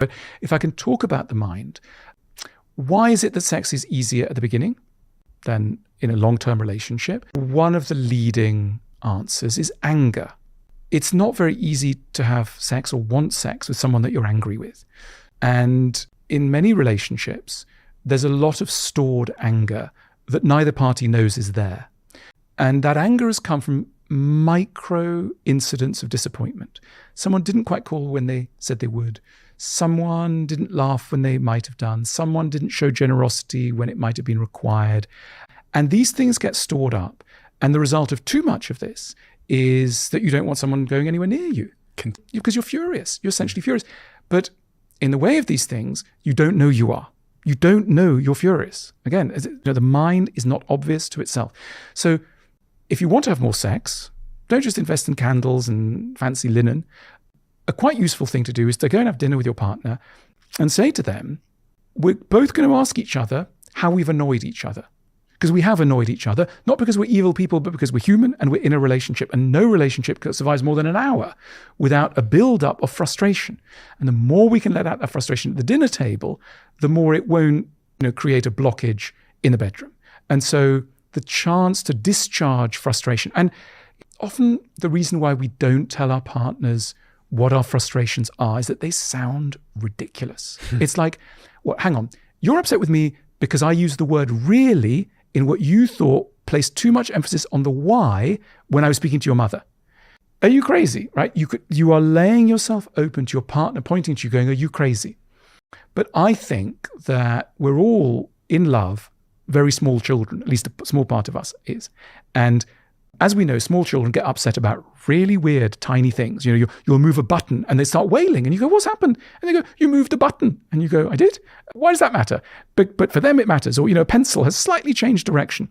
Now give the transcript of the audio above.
But if I can talk about the mind, why is it that sex is easier at the beginning than in a long-term relationship? One of the leading answers is anger. It's not very easy to have sex or want sex with someone that you're angry with. And in many relationships, there's a lot of stored anger that neither party knows is there. And that anger has come from micro incidents of disappointment. Someone didn't quite call when they said they would. Someone didn't laugh when they might have done. Someone didn't show generosity when it might have been required. And these things get stored up. And the result of too much of this is that you don't want someone going anywhere near you because you're furious. You're essentially furious. But in the way of these things, you don't know you are. You don't know you're furious. Again, the mind is not obvious to itself. So if you want to have more sex, don't just invest in candles and fancy linen. A quite useful thing to do is to go and have dinner with your partner and say to them, we're both going to ask each other how we've annoyed each other. Because we have annoyed each other, not because we're evil people, but because we're human and we're in a relationship. And no relationship survives more than an hour without a build-up of frustration. And the more we can let out that frustration at the dinner table, the more it won't create a blockage in the bedroom. And so the chance to discharge frustration. And often the reason why we don't tell our partners what our frustrations are is that they sound ridiculous. It's like, well, hang on, you're upset with me because I use the word really in what you thought placed too much emphasis on the why when I was speaking to your mother. Are you crazy, right? You are laying yourself open to your partner pointing to you going, are you crazy? But I think that we're all in love, very small children, at least a small part of us is. And as we know, small children get upset about really weird, tiny things. You'll move a button and they start wailing and you go, what's happened? And they go, you moved a button. And you go, I did? Why does that matter? But for them, it matters. Or, a pencil has slightly changed direction.